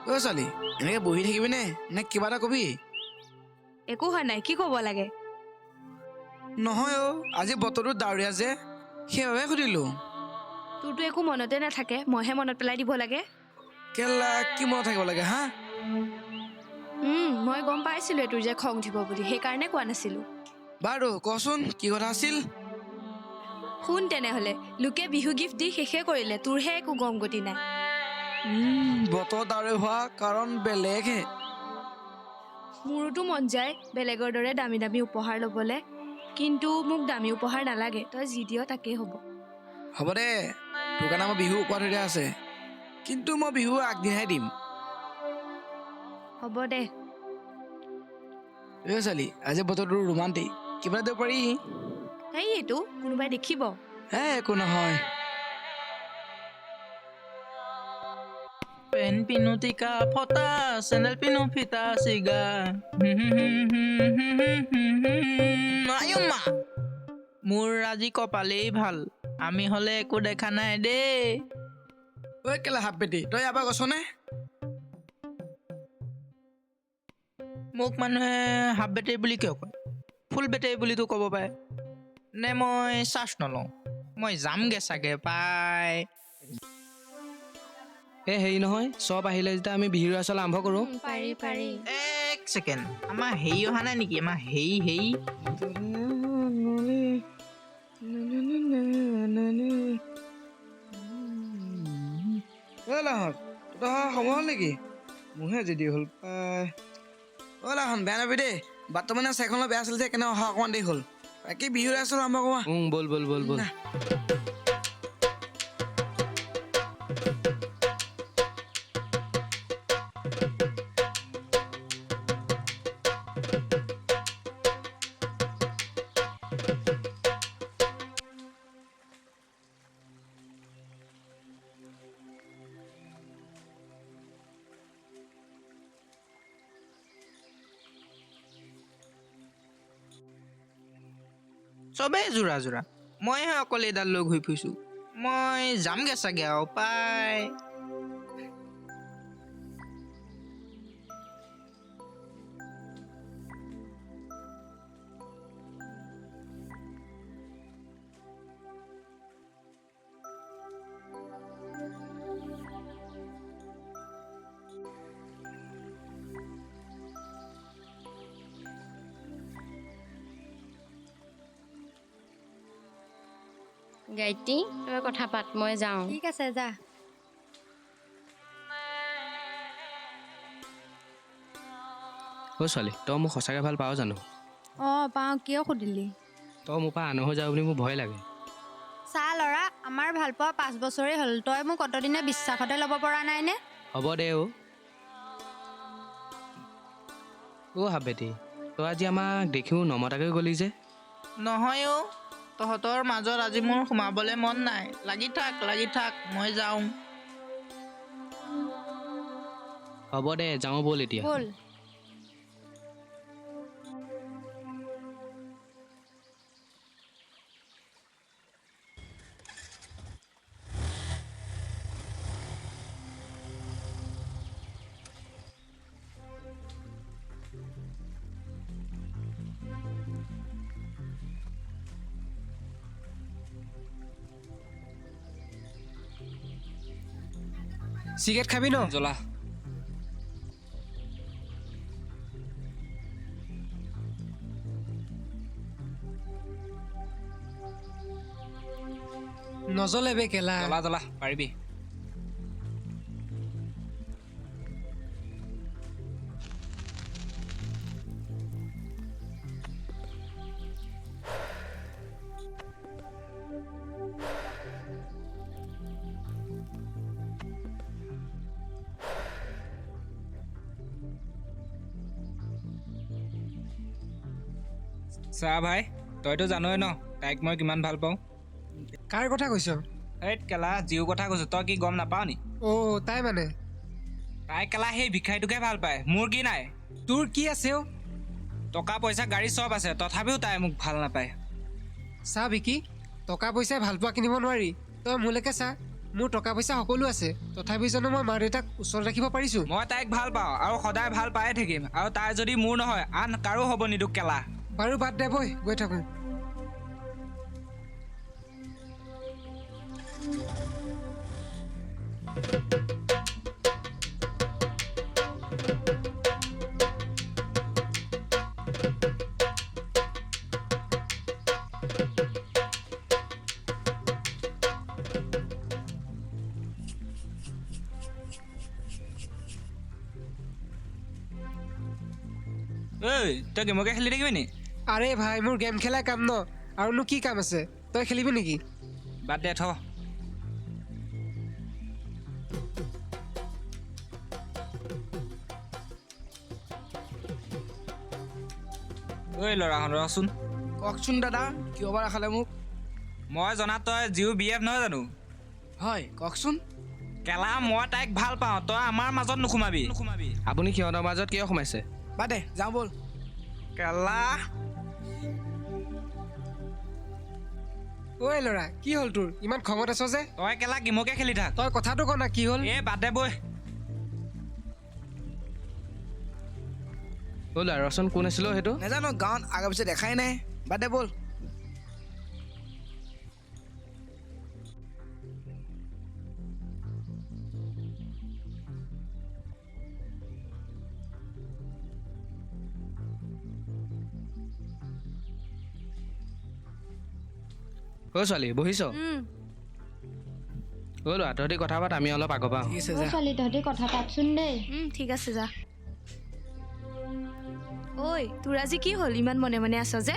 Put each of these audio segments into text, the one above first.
ও ছোৱালী এনেকৈ বহি থাকিবি নে কিবা এটা কবি? একো হোৱা নাই, কি ক'ব লাগে? নহয় আজি বতৰটো ডাৱৰীয়া যে সেইবাবে সুধিলোঁ। তোৰতো একো মনতে নাথাকে, মইহে মনত পেলাই দিব লাগে। কেলা কি মনত থাকিব লাগে হা? মই গম পাইছিলোঁ তোৰ যে খং উঠিব বুলি, সেইকাৰণে কোৱা নাছিলোঁ। বাৰু কচোন কি কথা আছিল? শুন তেনেহ'লে, লোকে বিহু গিফ্ট দি শেষে কৰিলে, তোৰহে একো গম গতি নাই। বতৰ ডাৱৰীয়া হোৱা কাৰণ বেলেগহে। মোৰোতো মন যায় বেলেগৰ দৰে দামী দামী উপহাৰ ল'বলৈ, কিন্তু মোক দামী উপহাৰ নালাগে, তই যি দিয় তাকেই হ'ব। হ'ব দে, তোৰ কাৰণে মই বিহু উপহাৰ ধৰি আছে, কিন্তু মই বিহু আগদিনাহে দিম। হ'ব দে। এই ছোৱালী আজি বতৰটো ৰোমান্টিক, কিবা এটা দিব পাৰি। এইটো কোনোবাই দেখিব। একো নহয়। পেন পিনো টিকা ফটা, চেণ্ডেল পিনো ফিটা চিগা। মোৰ আজি কপালেই ভাল, আমি হ'লে একো দেখা নাই দেই। ঐ কেলা হাপ পেটি, তই ইয়াৰ পৰা গছনে? মোক মানুহে হাফ বেটেৰী বুলি কিয় কয়? ফুল বেটেৰী বুলিতো ক'ব পাৰে। নে মই চাৰ্জ নলওঁ, মই যামগৈ চাগে পাই। হেৰি নহয়, চব আহিলে যেতিয়া আমি বিহু ৰিহাৰ্চেল আৰম্ভ কৰোঁ। পাৰি। এক ছেকেণ্ড, আমাৰ হেৰি অহা নাই নেকি? আমাৰ হেৰি লাহন তই সময় হ'ল নেকি? মোৰহে যদি হ'ল পাই। লাহন বেয়া নাপাবি দেই, বাটটো মানে চাইকেলত বেয়া আছিল যে সেইকাৰণে অহা অকণমান দেৰি হ'ল। বাকী বিহু ৰিহাৰ্চেল আৰম্ভ কৰোঁ। বল। চবেই যোৰা মইহে অকলে এডাল লৈ ঘূৰি ফুৰিছোঁ। মই যামগৈ চাগে আৰু পাই। গায়ত্ৰী, তই কথা পাত, মই যাওঁ। ঠিক আছে, যা। ছোৱালী তই মোক সঁচাকৈ ভাল পাৱ জানো? পাওঁ, কিয় সুধিলি? তই মোৰ পৰা আনো হৈ যাৱ বুলি মোৰ ভয় লাগে। চা ল'ৰা, আমাৰ ভাল পোৱা 5 বছৰেই হ'ল, তই মোক অতদিনে বিশ্বাসতে ল'ব পৰা নাইনে? হ'ব দে হাপ বেটি, তই আজি আমাক দেখিও নমতাকৈ গ'লি যে? নহয় তহঁতৰ মাজত আজি মোৰ সোমাবলৈ মন নাই। লাগি থাক, মই যাওঁ। হ'ব দে, যাওঁ ব'ল এতিয়া। ব'ল। চিগাৰেট খাবি ন? জ্বলা। নজ্বলে বে কেলা। জ্বলা পাৰিবি। চা ভাই, তইতো জানই ন তাইক মই কিমান ভাল পাওঁ। কাৰ কথা কৈছ? এই কেলা জিও কথা কৈছো, তই কি গম নাপাৱ নি? তাই মানে তাই কেলা সেই ভিক্ষাৰীটোকে ভাল পায়, মোৰ কি নাই? তোৰ কি আছে? টকা পইচা গাড়ী চব আছে, তথাপিও তাই মোক ভাল নাপায়। চা বিকি, টকা পইচাই ভাল পোৱা কিনিব নোৱাৰি। তই মোলৈকে চা, মোৰ টকা পইচা সকলো আছে তথাপি জানো মই মা দেউতাক ওচৰত ৰাখিব পাৰিছোঁ মই তাইক ভাল পাওঁ আৰু সদায় ভাল পায়ে থাকিম আৰু তাই যদি মোৰ নহয় আন কাৰো হ'ব নিদুক কেলা বাৰু বাদ দে বৈ গৈ থাকোঁ ঐ তই গেমকে খেলি থাকিবি নি আৰে ভাই মোৰ গেম খেলাই কাম ন আৰুনো কি কাম আছে তই খেলিবি নেকি বাদ দে থ ঐ ল'ৰাহঁত ৰচোন কওকচোন দাদা কিয় বা ৰাখালে মোক মই জনাত তই জিও BF নহয় জানো হয় কওকচোন কেলা মই তাইক ভাল পাওঁ তই আমাৰ মাজত নোসোমাবি আপুনি সিহঁতৰ মাজত কিয় সোমাইছে বাদ দে যাওঁ ব'ল কেলা ঐ ল'ৰা কি হ'ল তোৰ ইমান খঙত আছ যে তই কেলা গেমকে খেলি থাক তই কথাটো ক না কি হ'ল এ বাদ দে বৈ হ'ল আৰু ৰচোন কোন আছিলো সেইটো নাজানো গাঁৱত আগৰ পিছে দেখাই নাই বাদ দে ব'ল অ' ছোৱালী বহিছ অ' ল'ৰা তহঁতি কথা পাত আমি অলপ আগৰ পৰা ঠিক আছে যা ছোৱালী তহঁতি কথা পাতচোন দেই ঠিক আছে যা ঐ তোৰ আজি কি হ'ল ইমান মনে মনে আছ যে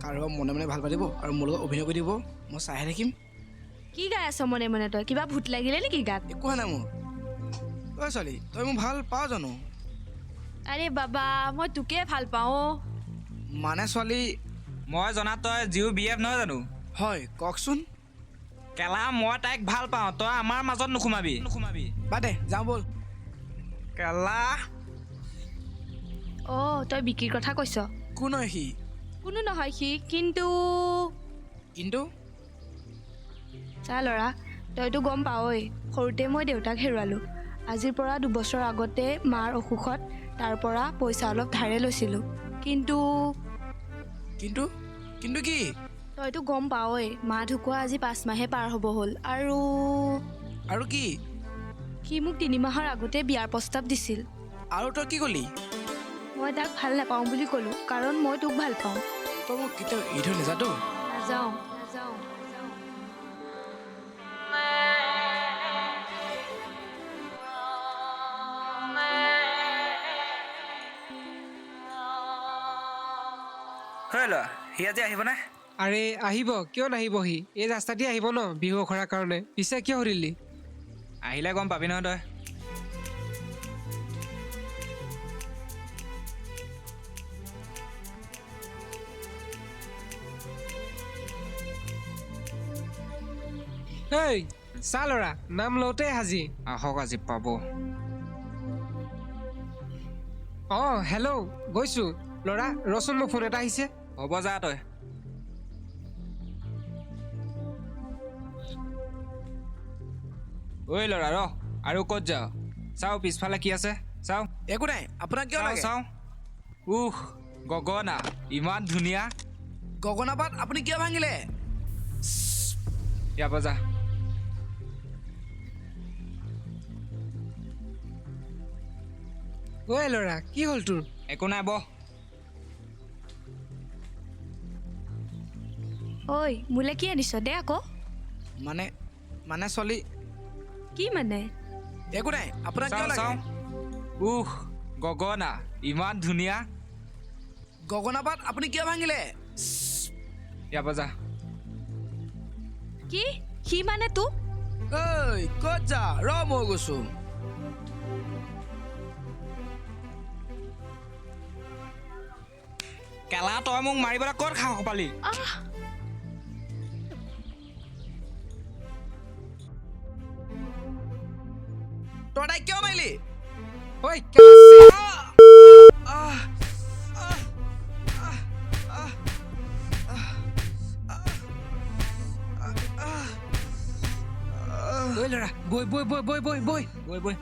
কাৰোবাক মনে মনে ভাল পাতিব আৰু মোৰ লগত অভিনয় কৰি দিব মই চাইহে থাকিম কি গাই আছ মনে মনে তই কিবা ভূত লাগিলে নেকি গাত একো হোৱা নাই মোৰ ঐ ছোৱালী তই মোক ভাল পাৱ জানো আৰে বাবা মই তোকে ভাল পাওঁ মানে ছোৱালী মই জনাত তই জিও BF নহয় জানো হয় কওকচোন কেলা মই তাইক ভাল পাওঁ তই আমাৰ মাজত নোসোমাবি বাদ দে যাওঁ ব'ল কেলা অঁ তই বিক্ৰীৰ কথা কৈছ কোন হয় সি কোনো নহয় সি কিন্তু কিন্তু চা ল'ৰা তইতো গম পাৱই সৰুতে মই দেউতাক হেৰুৱালোঁ আজিৰ পৰা 2 বছৰ আগতে মাৰ অসুখত তাৰ পৰা পইচা অলপ ধাৰে লৈছিলোঁ কিন্তু কিন্তু কিন্তু কি তইতো গম পাৱই মা ঢুকুৱা আজি 5 মাহে পাৰ হ'ব হ'ল আৰু কি সি মোক 3 মাহৰ আগতে বিয়াৰ প্ৰস্তাৱ দিছিল আৰু তই কি ক'লি মই তাক ভাল নাপাওঁ বুলি ক'লোঁ কাৰণ মই তোক ভাল পাওঁ তই মোক কেতিয়াও এৰি থৈ নাযাতো নাযাওঁ হয় ল'ৰা সি আজি আহিবনে আৰে আহিব কিয় নাহিব সি এই ৰাস্তাতে আহিব ন বিহু অখৰাৰ কাৰণে পিছে কিয় সুধিলি আহিলে গম পাবি নহয় তই এই চা ল'ৰা নাম লওঁতে হাজি আহক আজি পাব অঁ হেল্ল' গৈছোঁ ল'ৰা ৰচোন মোৰ ফোন এটা আহিছে হ'ব যা তই ঐ ল'ৰা ৰ আৰু ক'ত যাৱ চাওঁ পিছফালে কি আছে চাওঁ একো নাই আপোনাক কিয় লাগে চাওঁ গগনা ইমান ধুনীয়া গগনাপাত আপুনি কিয় ভাঙিলে ইয়াৰ পৰা যা ঐ ল'ৰা কি হ'ল তোৰ একো নাই বহ ঐ মোলৈ কি আনিছ দে আকৌ মানে ছোৱালী কি মানে একো নাই আপোনাক কিয় লাগে চাওঁ গগনা ইমান ধুনীয়া গগনাপাত আপুনি কিয় ভাঙিলে ইয়াৰ পৰা যা কি সি মানে তোক ঐ ক'ত যা ৰ মই গৈছো কেলা তই মোক মাৰিবলৈ ক'ত সাহস পালি তই তাইক কিয় মাৰিলি ঐ কেলা বৈ বৈ বৈ বৈ বৈ বৈ